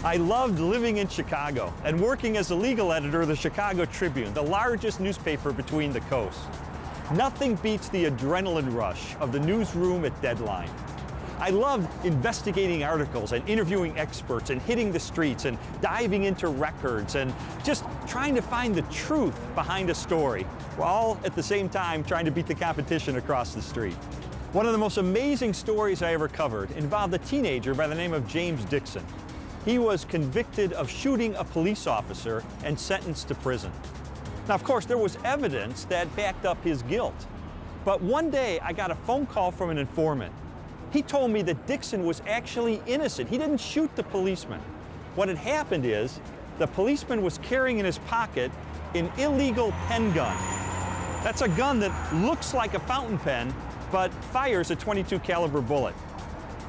I loved living in Chicago and working as a legal editor of the Chicago Tribune, the largest newspaper between the coasts. Nothing beats the adrenaline rush of the newsroom at deadline. I loved investigating articles and interviewing experts and hitting the streets and diving into records and just trying to find the truth behind a story, while at the same time trying to beat the competition across the street. One of the most amazing stories I ever covered involved a teenager by the name of James Dixon. He was convicted of shooting a police officer and sentenced to prison. Now, of course, there was evidence that backed up his guilt. But one day, I got a phone call from an informant. He told me that Dixon was actually innocent. He didn't shoot the policeman. What had happened is, the policeman was carrying in his pocket an illegal pen gun. That's a gun that looks like a fountain pen, but fires a .22 caliber bullet.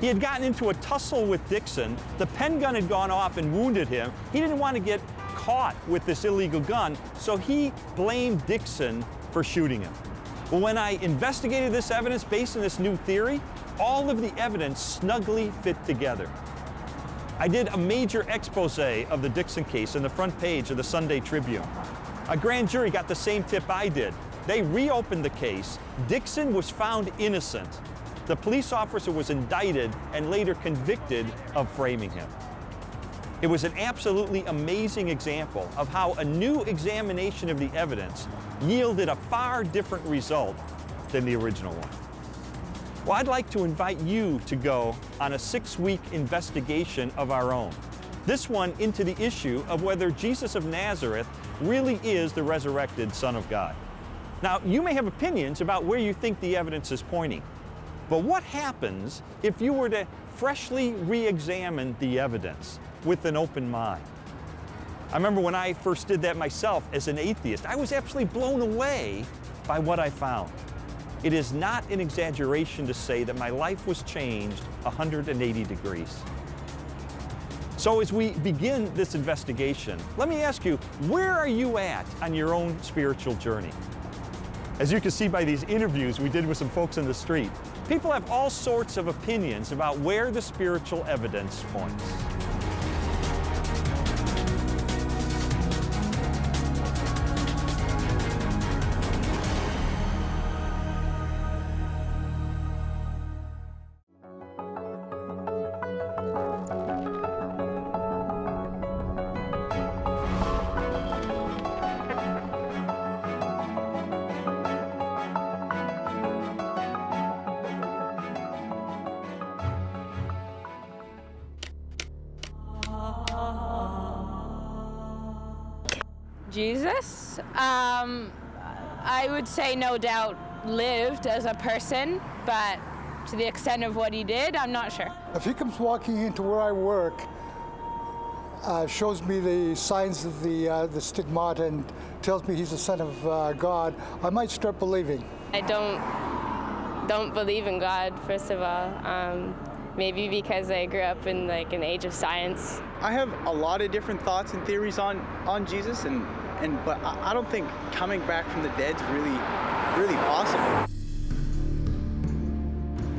He had gotten into a tussle with Dixon. The pen gun had gone off and wounded him. He didn't want to get caught with this illegal gun, so he blamed Dixon for shooting him. Well, when I investigated this evidence based on this new theory, all of the evidence snugly fit together. I did a major expose of the Dixon case on the front page of the Sunday Tribune. A grand jury got the same tip I did. They reopened the case. Dixon was found innocent. The police officer was indicted and later convicted of framing him. It was an absolutely amazing example of how a new examination of the evidence yielded a far different result than the original one. Well, I'd like to invite you to go on a 6-week investigation of our own. This one into the issue of whether Jesus of Nazareth really is the resurrected Son of God. Now, you may have opinions about where you think the evidence is pointing. But what happens if you were to freshly re-examine the evidence with an open mind? I remember when I first did that myself as an atheist, I was absolutely blown away by what I found. It is not an exaggeration to say that my life was changed 180 degrees. So as we begin this investigation, let me ask you, where are you at on your own spiritual journey? As you can see by these interviews we did with some folks in the street, people have all sorts of opinions about where the spiritual evidence points. Jesus, I would say no doubt lived as a person, but to the extent of what he did, I'm not sure. If he comes walking into where I work, shows me the signs of the stigmata and tells me he's the Son of God, I might start believing. I don't believe in God, first of all. Maybe because I grew up in like an age of science. I have a lot of different thoughts and theories on Jesus, but I don't think coming back from the dead is really possible.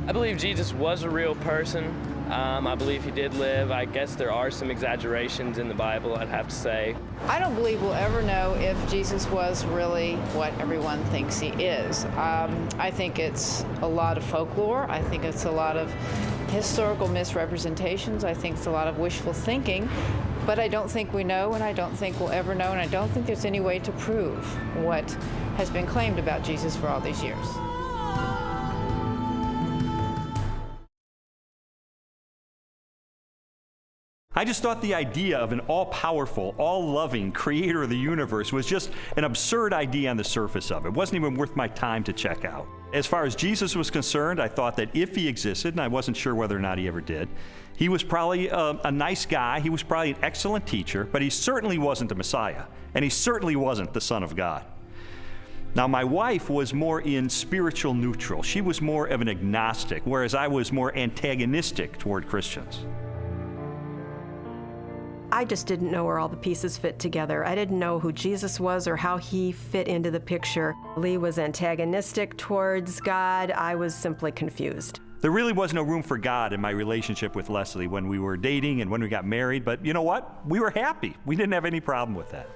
I believe Jesus was a real person. I believe he did live. I guess there are some exaggerations in the Bible, I'd have to say. I don't believe we'll ever know if Jesus was really what everyone thinks he is. I think it's a lot of folklore. I think it's a lot of historical misrepresentations. I think it's a lot of wishful thinking. But I don't think we know, and I don't think we'll ever know, and I don't think there's any way to prove what has been claimed about Jesus for all these years. I just thought the idea of an all-powerful, all-loving creator of the universe was just an absurd idea on the surface of it. It wasn't even worth my time to check out. As far as Jesus was concerned, I thought that if he existed, and I wasn't sure whether or not he ever did, he was probably a nice guy, he was probably an excellent teacher, but he certainly wasn't the Messiah, and he certainly wasn't the Son of God. Now, my wife was more in spiritual neutral. She was more of an agnostic, whereas I was more antagonistic toward Christians. I just didn't know where all the pieces fit together. I didn't know who Jesus was or how he fit into the picture. Lee was antagonistic towards God. I was simply confused. There really was no room for God in my relationship with Leslie when we were dating and when we got married, but you know what? We were happy. We didn't have any problem with that.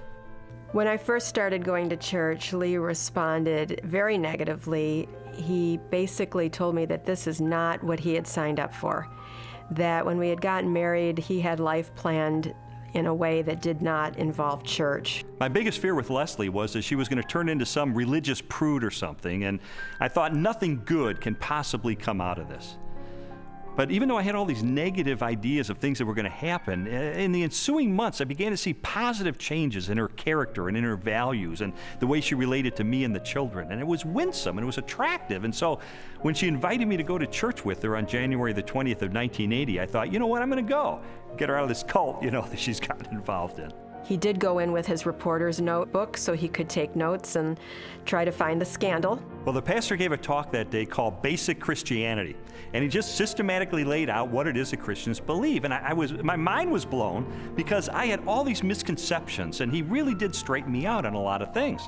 When I first started going to church, Lee responded very negatively. He basically told me that this is not what he had signed up for, that when we had gotten married, he had life planned in a way that did not involve church. My biggest fear with Leslie was that she was going to turn into some religious prude or something, and I thought nothing good can possibly come out of this. But even though I had all these negative ideas of things that were going to happen, in the ensuing months I began to see positive changes in her character and in her values and the way she related to me and the children. And it was winsome and it was attractive. And so when she invited me to go to church with her on January the 20th of 1980, I thought, you know what, I'm going to go. Get her out of this cult, that she's gotten involved in. He did go in with his reporter's notebook so he could take notes and try to find the scandal. Well, the pastor gave a talk that day called Basic Christianity, and he just systematically laid out what it is that Christians believe. And my mind was blown because I had all these misconceptions, and he really did straighten me out on a lot of things.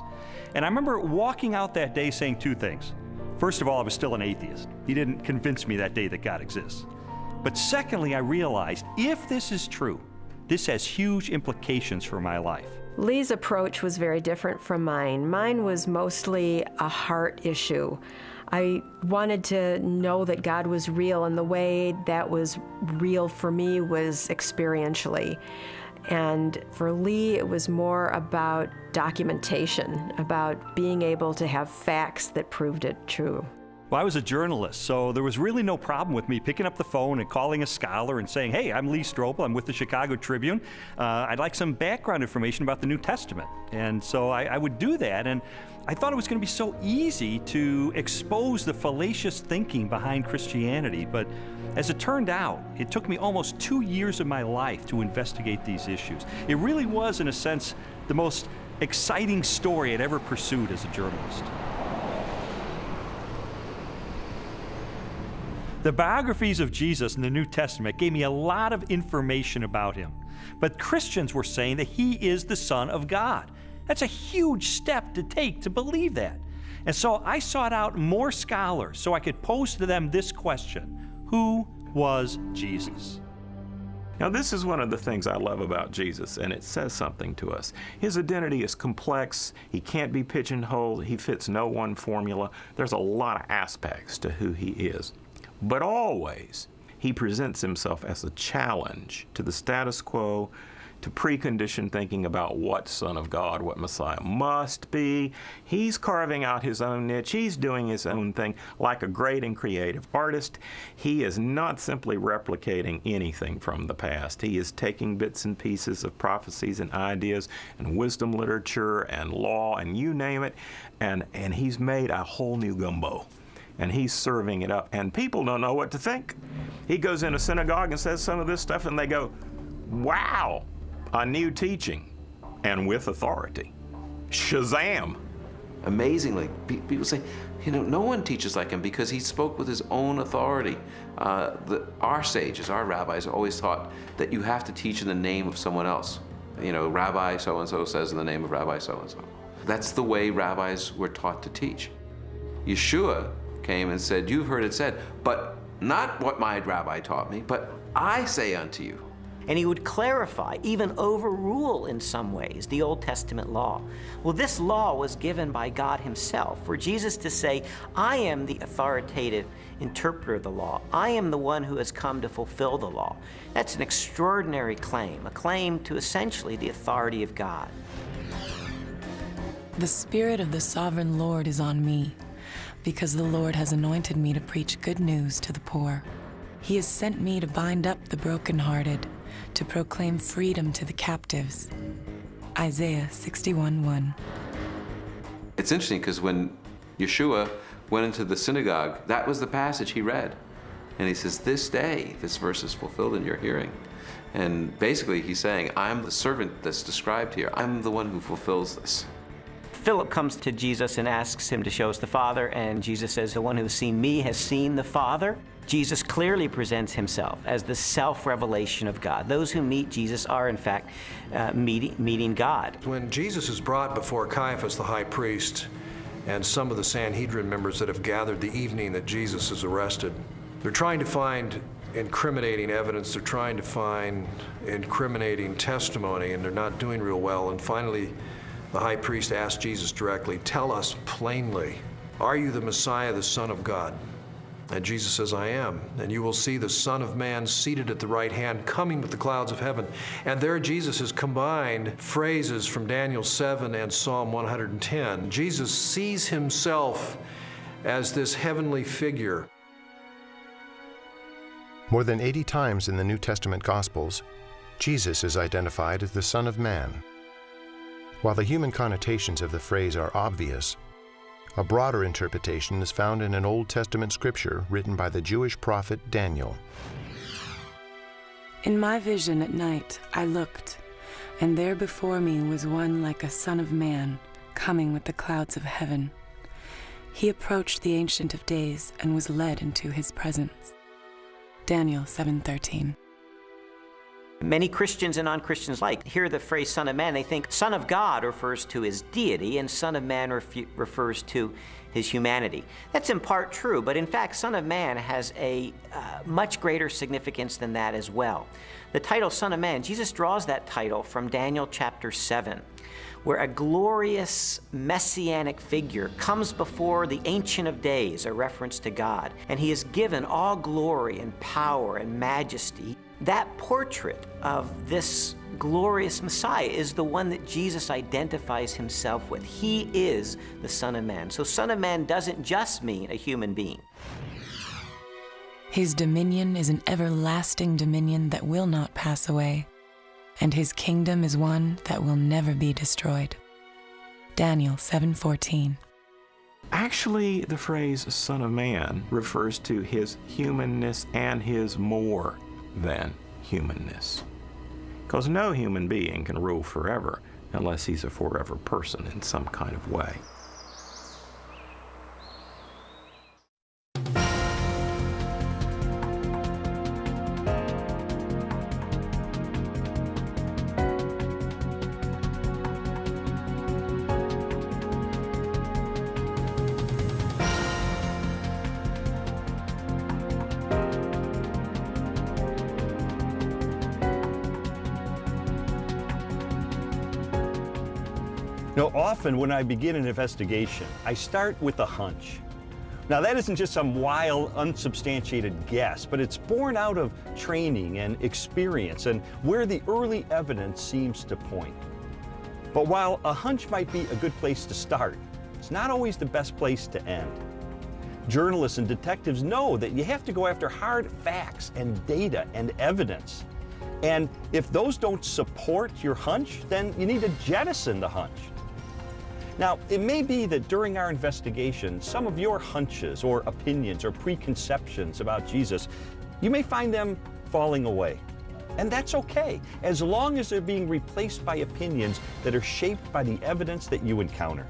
And I remember walking out that day saying two things. First of all, I was still an atheist. He didn't convince me that day that God exists. But secondly, I realized if this is true, this has huge implications for my life. Lee's approach was very different from mine. Mine was mostly a heart issue. I wanted to know that God was real, and the way that was real for me was experientially. And for Lee, it was more about documentation, about being able to have facts that proved it true. Well, I was a journalist, so there was really no problem with me picking up the phone and calling a scholar and saying, hey, I'm Lee Strobel, I'm with the Chicago Tribune. I'd like some background information about the New Testament. And so I would do that, and I thought it was going to be so easy to expose the fallacious thinking behind Christianity. But as it turned out, it took me almost 2 years of my life to investigate these issues. It really was, in a sense, the most exciting story I'd ever pursued as a journalist. The biographies of Jesus in the New Testament gave me a lot of information about him. But Christians were saying that he is the Son of God. That's a huge step to take to believe that. And so I sought out more scholars so I could pose to them this question: who was Jesus? Now, this is one of the things I love about Jesus, and it says something to us. His identity is complex. He can't be pigeonholed. He fits no one formula. There's a lot of aspects to who he is. But always, he presents himself as a challenge to the status quo, to preconditioned thinking about what Son of God, what Messiah must be. He's carving out his own niche. He's doing his own thing like a great and creative artist. He is not simply replicating anything from the past. He is taking bits and pieces of prophecies and ideas and wisdom literature and law and you name it, and he's made a whole new gumbo. And he's serving it up, and people don't know what to think. He goes in a synagogue and says some of this stuff, and they go, wow, a new teaching, and with authority. Shazam! Amazingly, people say, no one teaches like him because he spoke with his own authority. Our sages, our rabbis, always taught that you have to teach in the name of someone else. Rabbi so-and-so says in the name of Rabbi so-and-so. That's the way rabbis were taught to teach. Yeshua came and said, you've heard it said, but not what my rabbi taught me, but I say unto you. And he would clarify, even overrule in some ways, the Old Testament law. Well, this law was given by God himself, for Jesus to say, I am the authoritative interpreter of the law. I am the one who has come to fulfill the law. That's an extraordinary claim, a claim to essentially the authority of God. The Spirit of the Sovereign Lord is on me, because the Lord has anointed me to preach good news to the poor. He has sent me to bind up the brokenhearted, to proclaim freedom to the captives. Isaiah 61:1. It's interesting because when Yeshua went into the synagogue, that was the passage he read. And he says, this day, this verse is fulfilled in your hearing. And basically he's saying, I'm the servant that's described here. I'm the one who fulfills this. Philip comes to Jesus and asks him to show us the Father, and Jesus says, the one who has seen me has seen the Father. Jesus clearly presents himself as the self-revelation of God. Those who meet Jesus are, in fact, meeting God. When Jesus is brought before Caiaphas, the high priest, and some of the Sanhedrin members that have gathered the evening that Jesus is arrested, They're trying to find incriminating evidence, they're trying to find incriminating testimony, and they're not doing real well. And finally, the high priest asked Jesus directly, "Tell us plainly, are you the Messiah, the Son of God?" And Jesus says, "I am. And you will see the Son of Man seated at the right hand, coming with the clouds of heaven." And there Jesus has combined phrases from Daniel 7 and Psalm 110. Jesus sees himself as this heavenly figure. More than 80 times in the New Testament Gospels, Jesus is identified as the Son of Man. While the human connotations of the phrase are obvious, a broader interpretation is found in an Old Testament scripture written by the Jewish prophet Daniel. In my vision at night I looked, and there before me was one like a son of man, coming with the clouds of heaven. He approached the Ancient of Days and was led into his presence. Daniel 7:13. Many Christians and non-Christians alike hear the phrase Son of Man, they think Son of God refers to his deity and Son of Man refers to his humanity. That's in part true, but in fact Son of Man has a much greater significance than that as well. The title Son of Man, Jesus draws that title from Daniel chapter 7, where a glorious messianic figure comes before the Ancient of Days, a reference to God, and he is given all glory and power and majesty. That portrait of this glorious Messiah is the one that Jesus identifies himself with. He is the Son of Man. So Son of Man doesn't just mean a human being. His dominion is an everlasting dominion that will not pass away, and his kingdom is one that will never be destroyed. Daniel 7:14. Actually, the phrase Son of Man refers to his humanness and his more than humanness. Because no human being can rule forever unless he's a forever person in some kind of way. You know, often when I begin an investigation, I start with a hunch. Now, that isn't just some wild, unsubstantiated guess, but it's born out of training and experience and where the early evidence seems to point. But while a hunch might be a good place to start, it's not always the best place to end. Journalists and detectives know that you have to go after hard facts and data and evidence. And if those don't support your hunch, then you need to jettison the hunch. Now, it may be that during our investigation, some of your hunches or opinions or preconceptions about Jesus, you may find them falling away. And that's okay, as long as they're being replaced by opinions that are shaped by the evidence that you encounter.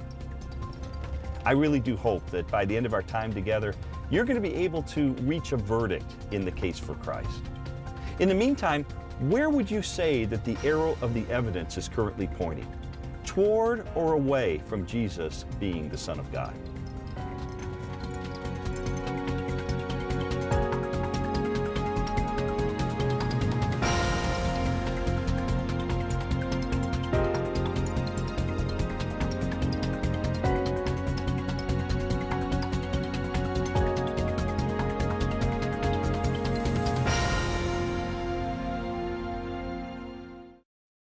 I really do hope that by the end of our time together, you're going to be able to reach a verdict in the case for Christ. In the meantime, where would you say that the arrow of the evidence is currently pointing? Toward or away from Jesus being the Son of God?